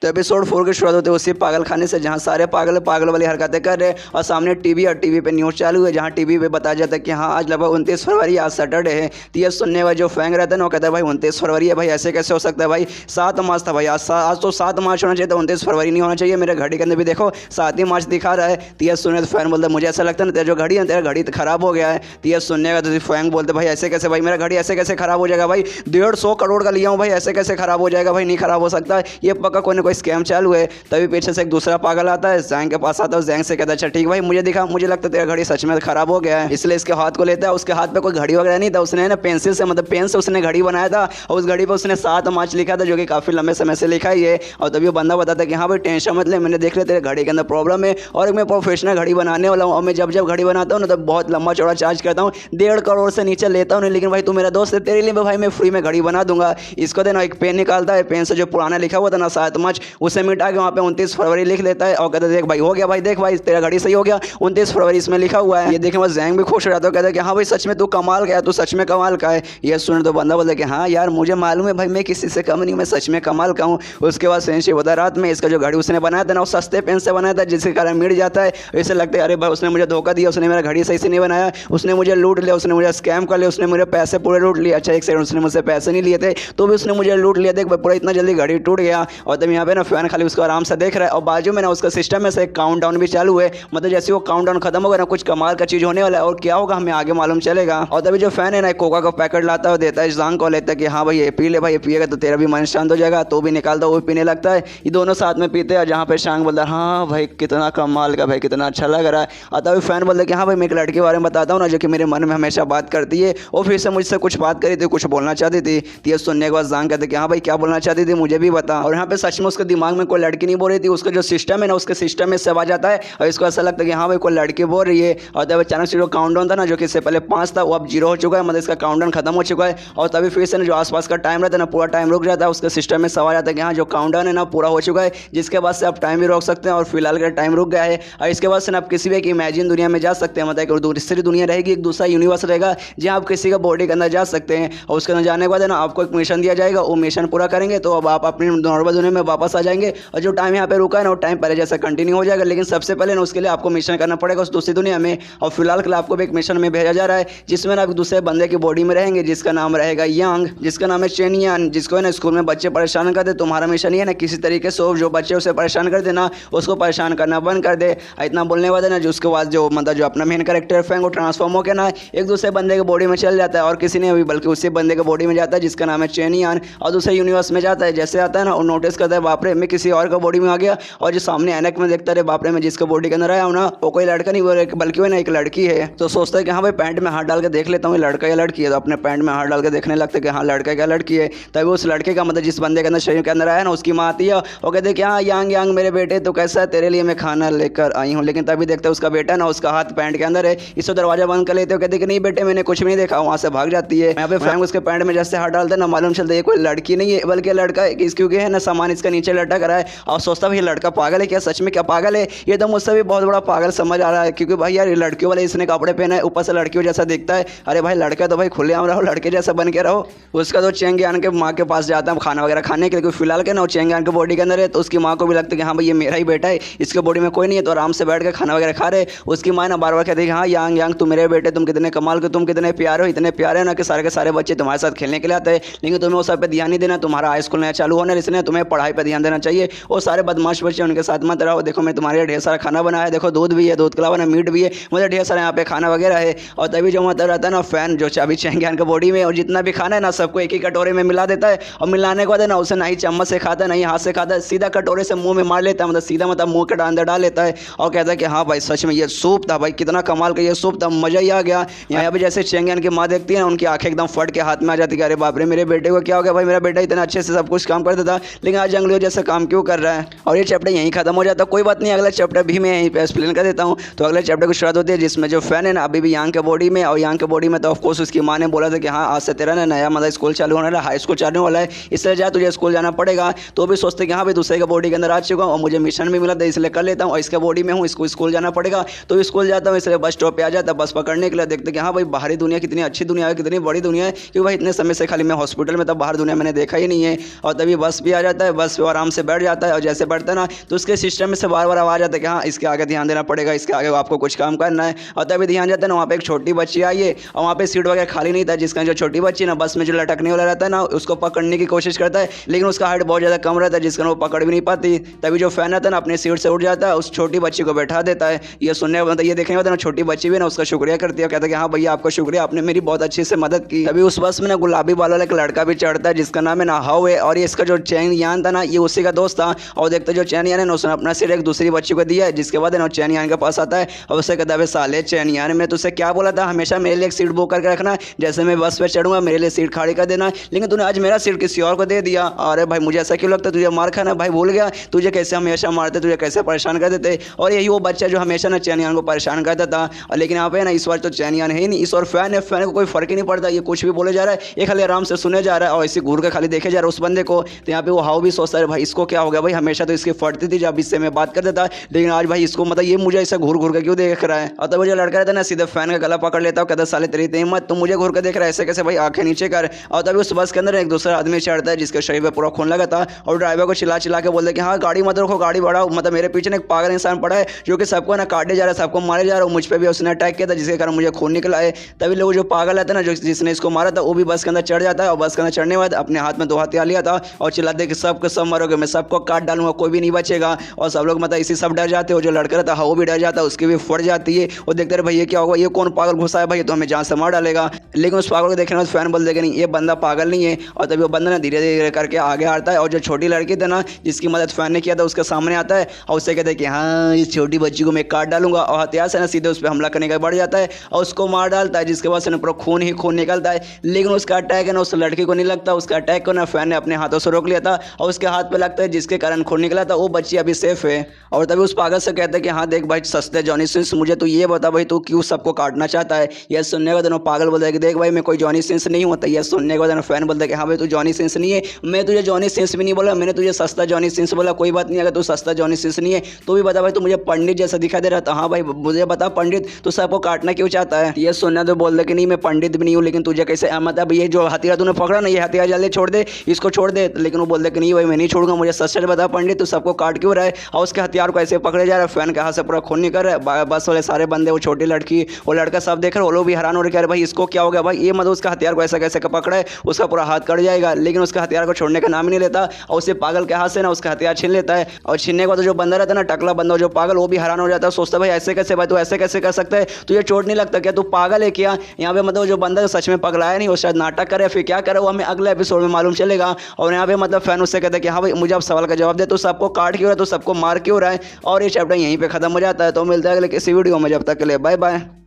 तो एपिसोड 4 की शुरुआत होती है उसी पागल खाने से जहाँ सारे पागल पागल वाली हरकतें कर रहे हैं और सामने टीवी और टीवी पे न्यूज़ चालू है जहाँ टीवी पे बताया जाता है कि हाँ आज लगभग 29 फरवरी, आज सैटरडे है। तो ये सुनने वाला जो फैंग रहता है ना वो कहता है भाई 29 फरवरी है भाई, ऐसे कैसे हो सकता है भाई, 7 मार्च था भाई, आज तो 7 मार्च होना चाहिए था, 29 फरवरी नहीं होना चाहिए। मेरे घड़ी के अंदर भी देखो 7 ही मार्च दिखा रहा है। तो ये सुनने तो फैन बोलता है मुझे ऐसा लगता है ना तेरा जो घड़ी है तेरा घड़ी तो खराब हो गया है। तो ये सुनने का तो फैंग बोलते भाई ऐसे कैसे भाई, मेरा घड़ी ऐसे कैसे खराब हो जाएगा भाई, 150 करोड़ का लिया हूँ भाई, ऐसे कैसे खराब हो जाएगा भाई, नहीं खराब हो सकता है, ये पक्का कोई ना कोई स्कैम चालू है। तभी पीछे से एक दूसरा पागल आता है, जैंग के पास आता है, जैंग से कहता है अच्छा ठीक भाई मुझे दिखा, मुझे लगता है तेरा घड़ी सच में खराब हो गया है। इसलिए इसके हाथ को लेता है, उसके हाथ पे कोई घड़ी वगैरह नहीं था, उसने ना पेंसिल से मतलब पेन से उसने घड़ी बनाया था और उस घड़ी पे उसने 7 मार्च लिखा था जो कि काफ़ी लंबे समय से लिखा ही है। और तभी वो बंदा बताता है कि हाँ भाई टेंशन मत ले, मैंने देख लिया तेरे घड़ी के अंदर प्रॉब्लम है और मैं प्रोफेशनल घड़ी बनाने वाला हूँ और मैं जब जब घड़ी बनाता हूँ ना तो बहुत लंबा चौड़ा चार्ज करता हूँ, 1.5 करोड़ से नीचे लेता हूँ, लेकिन भाई तू मेरा दोस्त है तेरे लिए भाई मैं फ्री में घड़ी बना दूंगा। इसको देना एक पेन निकालता है, पेन से जो पुराना लिखा हुआ था ना 7 मार्च उसे मिटा के वहाँ पे 29 फरवरी लिख लेता है और कहता है देख भाई हो गया भाई, देख भाई तेरा घड़ी सही हो गया, 29 फरवरी इसमें लिखा हुआ है। ये देखे बस जैंग भी खुश हो जाता है, कहता है कि हाँ भाई सच में तू कमाल का है, तू सच में कमाल का है। ये सुन तो बंदा बोलता है कि हाँ यार मुझे मालूम है भाई मैं किसी से कम नहीं, मैं सच में कमाल का हूँ। उसके बाद फ्रेंडशिप होता है रात में, इसका जो घड़ी उसने बनाया था ना वो सस्ते पेन से बनाया था जिसके कारण मिट जाता है। ऐसे लगता है अरे भाई उसने मुझे धोखा दिया, उसने मेरा घड़ी सही से नहीं बनाया, उसने मुझे लूट लिया, उसने मुझे स्कैम कर लिया, उसने मुझे पैसे पूरे लूट लिए। अच्छा एक सेकंड, उसने मुझसे पैसे नहीं लिए थे तो भी उसने मुझे लूट लिया, देख भाई पूरा इतना जल्दी घड़ी टूट गया। और तब यहाँ पे ना फैन खाली उसको आराम से देख रहा है और बाजू में ना उसका सिस्टम में से एक काउंटडाउन भी चालू है, मतलब जैसे वो काउंटडाउन खत्म होगा ना कुछ कमाल का चीज़ होने वाला है और क्या होगा हमें आगे मालूम चलेगा। और तभी जो फैन है ना कोका का पैकेट लाता है देता है जांग को, लेता है कि हाँ भाई ये पी ले भाई, ये पिएगा तो तेरा भी मन शांत हो जाएगा, तो भी निकालता वो भी पीने लगता है, ये दोनों साथ में पीते हैं। जहाँ पे शांग बोलता है हाँ भाई कितना कमाल का भाई, कितना अच्छा लग रहा है। और तभी फैन बोलता है कि हाँ भाई मैं एक लड़के के बारे में बताता हूँ ना जो कि मेरे मन में हमेशा बात करती है और फिर से मुझसे कुछ बात करी थी, कुछ बोलना चाहती थी। तो ये सुनने के बाद जांग कहते कि हाँ भाई क्या बोलना चाहती थी मुझे भी बता। और यहाँ पे सच में उसके दिमाग में कोई लड़की नहीं बोल रही थी, उसका जो सिस्टम है ना उसके सिस्टम में सब आ जाता है और इसको ऐसा लगता है कि हाँ भाई कोई लड़की बोल रही है। और तब अचानक से जो काउंटडाउन था ना जो कि इससे पहले 5 था वो अब 0 हो चुका है, मतलब इसका काउंटडाउन खत्म हो चुका है। और तभी फिर से जो आसपास का टाइम रहता है ना पूरा टाइम रुक जाता है, उसके सिस्टम में सब आ जाता है कि हाँ जो काउंटडाउन है ना पूरा हो चुका है, जिसके बाद से आप टाइम भी रोक सकते हैं और फिलहाल का टाइम रुक गया है। और इसके बाद से आप किसी भी एक इमेजिन दुनिया में जा सकते हैं, मतलब एक दूसरी दुनिया रहेगी, एक दूसरा यूनिवर्स रहेगा जहाँ आप किसी का बॉडी के अंदर जा सकते हैं। और उसके अंदर जाने के बाद है ना आपको एक मिशन दिया जाएगा, वो मिशन पूरा करेंगे तो अब आप अपनी नॉर्मल दुनिया में वापस आ जाएंगे और जो टाइम यहाँ पे रुका है ना वो टाइम पहले जैसा कंटिन्यू हो जाएगा। लेकिन सबसे पहले ना उसके लिए आपको मिशन करना पड़ेगा उस दूसरी दुनिया में। और फिलहाल के लिए आपको भी एक मिशन में भेजा जा रहा है जिसमें आप दूसरे बंदे की बॉडी में रहेंगे जिसका नाम रहेगा यांग, जिसका नाम है चेन यान, जिसको है ना स्कूल में बच्चे परेशान कर दे। तुम्हारा मिशन ये है ना किसी तरीके से जो बच्चे उसे परेशान कर देना उसको परेशान करना बंद कर दे। इतना बोलने वाला ना जो उसके बाद जो मतलब जो अपना मेन कैरेक्टर फैंग वो ट्रांसफॉर्म होकर ना एक दूसरे बंदे के बॉडी में चल जाता है और किसी ने भी बल्कि उसी बंदे के बॉडी में जाता है जिसका नाम है चेन यान और दूसरे यूनिवर्स में जाता है। जैसे आता है ना वो नोटिस करता है बाप रे मैं किसी और का बॉडी में आ गया, और जो सामने ऐनक में देखता है बाप रे मैं जिसका बॉडी के अंदर आया हूँ ना वो कोई लड़का नहीं बल्कि वो ना एक लड़की है। तो सोचता है कि हाँ भाई पैंट में हाथ डाल के देख लेता हूँ लड़का या लड़की है, तो अपने पैंट में हाथ डाल के देखने लगता है कि हाँ लड़का क्या लड़की है। तभी उस लड़के का मतलब जिस बंदे के अंदर शरीर के अंदर आया ना उसकी माँ आती है और कहते हैं कि हाँ यांग यांग मेरे बेटे तो कैसा है, तेरे लिए मैं खाना लेकर आई हूँ। लेकिन तभी देखते हैं उसका बेटा ना उसका हाथ पैंट के अंदर है, इसको दरवाजा बंद कर लेते हो, कहते कि नहीं बेटे मैंने कुछ भी नहीं देखा, वहाँ से भाग जाती है। यहाँ पे फैंग उसके पैंट में जैसे हाथ डालता है ना मालूम चलता है ये कोई लड़की नहीं है बल्कि लड़का है, क्योंकि है ना सामान इसका नीचे लटक रहा है। और सोचता भाई लड़का पागल है क्या, सच में क्या पागल है, ये तो मुझसे भी बहुत बड़ा पागल समझ आ रहा है क्योंकि भाई यार लड़कियों वाले इसने कपड़े पहने ऊपर से लड़कियों जैसा दिखता है। अरे भाई लड़का तो भाई खुलेआम रहो, लड़के जैसा बन के रहो। उसका तो चेंग यान के माँ के पास जाता है खाना वगैरह खाने के लिए, फिलहाल के ना चेंग यान के बॉडी के अंदर है तो उसकी माँ को भी लगता है कि हाँ भाई ये मेरा ही बेटा है, इसके बॉडी में कोई नहीं है, तो आराम से बैठ के खाना वगैरह खा रहे। उसकी माँ ना बार बार कहती है हाँ यांग यांग तुम मेरे बेटे, तुम कितने कमाल के, तुम कितने प्यारे हो, इतने प्यारे हो ना कि सारे के सारे बच्चे तुम्हारे साथ खेलने के लिए आते हैं, लेकिन तुम्हें वो सब पे ध्यान नहीं देना, तुम्हारा हाई स्कूल नया चालू होने इसलिए तुम्हें पढ़ाई पर ध्यान देना चाहिए। वो सारे बदमाश बच्चे उनके साथ मत रहो, देखो मैं तुम्हारे लिए ढेर सारा खाना बनाया है, देखो दूध भी है, दूध के अलावा ना मीट भी है, मुझे ढेर सारा यहाँ पे खाना वगैरह है। और तभी जो मतलब रहता है ना फैन जो अभी चेंग यान के बॉडी में और जितना भी खाना है ना सबको एक ही कटोरे में मिला देता है और मिलाने के बाद ना उसे ना ही चम्मच से खाता है ना ही हाथ से खाता है, सीधा कटोरे से मुंह में मार लेता है, मतलब सीधा मतलब मुंह के अंदर डाल लेता है और कहता है कि हाँ भाई सच में ये सूप था भाई, कितना कमाल का ये सूप था, मजा ही आ गया। यहाँ पे जैसे चेंग यान की माँ देखती है ना उनकी आंखें एकदम फट के हाथ में आ जाती है, अरे बाप रे मेरे बेटे को क्या हो गया भाई, मेरा बेटा इतना अच्छे से सब कुछ काम करता था लेकिन आज जंगलियों जैसे काम क्यों कर रहा है। और ये चैप्टर यहीं खत्म हो जाता है, कोई बात नहीं अगला चैप्टर भी मैं यहीं पे एक्सप्लेन कर देता हूँ। तो अगले चैप्टर की शुरुआत होती है जिसमें जो फैन है ना अभी भी यांग के बॉडी में, और यांग के बॉडी में तो ऑफकोर्स उसकी माँ ने बोला था कि हाँ आज से तेरा ना नया मतलब स्कूल चालू होने वाला है, हाई स्कूल चालू वाला है, इसलिए जा तुझे स्कूल जाना पड़ेगा। तो भी सोचते कि हाँ भाई दूसरे के बॉडी के अंदर आ चुका हूँ और मुझे मिशन भी मिला था इसलिए कर लेता हूँ, और इसके बॉडी में हूँ इसको स्कूल जाना पड़ेगा। तो स्कूल जाता हूँ इसलिए बस स्टॉप पे आ जाता, बस पकड़ने के लिए देखते कि हाँ भाई बाहरी दुनिया कितनी अच्छी दुनिया है, कितनी बड़ी दुनिया है, क्योंकि भाई इतने समय से खाली मैं हॉस्पिटल में, तब बाहर दुनिया मैंने देखा ही नहीं है। और तभी बस भी आ जाता है, बस वाला आराम से बैठ जाता है और जैसे बैठता है ना तो उसके सिस्टम में से बार बार आवाज़ आता है कि हाँ इसके आगे ध्यान देना पड़ेगा, इसके आगे आपको कुछ काम करना है। और तभी ध्यान जाता है ना वहाँ पे एक छोटी बच्ची आई है और वहाँ पे सीट वगैरह खाली नहीं था, जिसका जो छोटी बच्ची ना बस में जो लटकने वाला रहता है ना उसको पकड़ने की कोशिश करता है, लेकिन उसका हाइट बहुत ज़्यादा कम रहता है जिसका वो पकड़ भी नहीं पाती। तभी जो फैन रहता है ना अपनी सीट से उठ जाता है, उस छोटी बच्ची को बैठा देता है। ये सुनने मतलब ये देखने होता है ना छोटी बच्ची भी ना उसका शुक्रिया करती है, कहता है कि हाँ भैया आपका शुक्रिया, आपने मेरी बहुत अच्छे से मदद की। तभी उस बस में ना गुलाबी बाल वाला एक लड़का भी चढ़ता है जिसका नाम है ना हाउ है, और ये इसका जो चैन यान था ना ये उसी का दोस्त था। और देखते जो चैन यान है ना उसने अपना सिर एक दूसरी बच्ची को दिया है, जिसके बाद ना चैन यान के पास आता है और उससे कहता है साले चैन यान मैं तुझसे क्या बोला था हमेशा मेरे लिए एक सीट बुक करके रखना, जैसे मैं बस पे चढ़ूंगा मेरे लिए सीट खाली कर देना, लेकिन तूने आज मेरा सीट किसी और को दे दिया। अरे भाई मुझे ऐसा क्यों लगता है तुझे मार खाना, भाई भूल गया तुझे कैसे हमेशा मारते, तुझे कैसे परेशान कर देते। और यही वो बच्चा जो हमेशा ना चैन यान को परेशान करता था। और लेकिन यहाँ पे ना इस बार तो चैन यान है ही नहीं, इस और फैन है, फैन को कोई फर्क ही नहीं पड़ता, ये कुछ भी बोले जा रहा है, ये खाली आराम से सुने जा रहा है और इसी घूर के खाली देखे जा रहा है उस बंदे को। तो यहाँ पे वो हाउ भी सोचता है भाई इसको क्या हो गया, भाई हमेशा तो इसकी फटती थी जब इससे मैं बात कर देता, लेकिन आज भाई इसको मतलब ये मुझे ऐसा घूर घूर के क्यों देख रहा है। और तब जो लड़का रहता है ना सीधे फैन का गला पकड़ लेता है, कहता साले तेरी हिम्मत, तुम मुझे घूर के देख रहा है ऐसे कैसे, भाई आंखें नीचे कर। और तभी उस बस के अंदर एक दूसरा आदमी चढ़ता है जिसके शरीर पे पूरा खून लगा था और ड्राइवर को चिल्ला चिल्ला के बोलते कि हाँ गाड़ी मत रोको, गाड़ी बढ़ाओ, मतलब मेरे पीछे एक पागल इंसान पड़ा है जो कि सबको ना काटे जा रहा है, सबको मारे जा रहा है, मुझ पर भी उसने अटैक किया था जिसके कारण मुझे खून निकला है। तभी लोग जो पागल रहता है ना जो जिसने इसको मारा था वो भी बस के अंदर चढ़ जाता है और बस के अंदर चढ़ने के बाद अपने हाथ में 2 हथियार लिया था और चिल्लाते कि सबको सब मरोगे, मैं सबको काट डालूंगा, कोई भी नहीं बचेगा। और सब लोग मतलब इसी सब डर जाते हो, जो लड़का रहता है वो भी डर जाता है, उसकी भी फट जाती है। और देखते रहे भाई ये क्या होगा, ये कौन पागल घुसा है भाई, तो हमें जान से मार डालेगा। लेकिन उस पागल को देखने में फैन बोल देगा नहीं ये बंदा पागल नहीं है। और तभी वो बंदा ना धीरे धीरे करके आगे आता है और जो छोटी लड़की थी ना जिसकी मदद फैन ने किया था उसके सामने आता है और उससे कहते हैं कि हाँ इस छोटी बच्ची को मैं काट डालूंगा, और हथियार से ना सीधे उस पर हमला करने का बढ़ जाता है और उसको मार डालता है, जिसके बाद से ना पूरा खून ही खून निकलता है। लेकिन उसका अटैक है ना उस लड़की को नहीं लगता, उसका अटैक को ना फैन ने अपने हाथों से रोक लिया था और उसके हाथ पे लगता है जिसके कारण खून निकला था, वो बच्ची अभी सेफ है। और तभी उस पागल से कहते हैं कि हाँ देख भाई सस्ते जॉनी सिंस, मुझे तो ये बता भाई तू क्यों सबको काटना चाहता है। यह सुनने के बाद पागल बोलता है कि देख भाई मैं कोई जॉनी सिंस नहीं होता। यह सुनने के बाद फैन बोलता है कि हाँ भाई तू जॉनी सिंस नहीं है, मैं तुझे जॉनी सिंस भी नहीं बोला, मैंने तुझे सस्ता जॉनी सिंस बोला। कोई बात नहीं, अगर तू सस्ता जॉनी सिंस नहीं है तो भी बता भाई तू मुझे पंडित जैसा दिखा दे रहा था। हाँ भाई मुझे बता पंडित तू सबको काटना क्यों चाहता है। ये सुनना तो बोल दे कि नहीं मैं पंडित भी नहीं हूँ, लेकिन तुझे कैसे मतलब ये जो हथियार तूने पकड़ा ना ये हथियार जल्दी छोड़ दे, इसको छोड़ दे। लेकिन वो बोल दे कि नहीं भाई मैं नहीं छोड़ूंगा, मुझे सच सच बता पंडित तू सबको काट क्यों रहा है। और उसके हथियार को ऐसे पकड़े जा रहा है, फैन के हाथ से पूरा खून निकल रहा है। बस वाले सारे बंदे, वो छोटी लड़की, वो लड़का सब देख रहे, वो लोग भी हैरान हो रहे हैं भाई इसको क्या हो गया, भाई ये मतलब उसका हथियार को ऐसा कैसे पकड़ा है, उसका पूरा हाथ कट जाएगा। लेकिन उसका हथियार को छोड़ने का नाम ही नहीं लेता और उसे पागल के हाथ से ना उसका हथियार छीन लेता है। और छीनने के बाद जो बंदा रहता है ना टकला बंदा जो पागल, वो भी हैरान हो जाता है, सोचता है भाई ऐसे कैसे, भाई तू ऐसे कैसे कर सकता है, तुझे चोट नहीं लगता क्या, तू पागल है क्या। यहाँ पे मतलब जो बंदा सच में पगलाया नहीं, वो शायद नाटक करे फिर क्या करे, वो हमें अगले एपिसोड में मालूम चलेगा। और यहाँ पे मतलब फैन उससे कहता है कि हाँ भाई मुझे अब सवाल का जवाब दे, तू सबको काट क्यों रहा है, तू सबको मार क्यों रहा है। और ये चैप्टर यहीं पे खत्म हो जाता है। तो मिलता है अगले किसी वीडियो में, जब तक के लिए बाय बाय।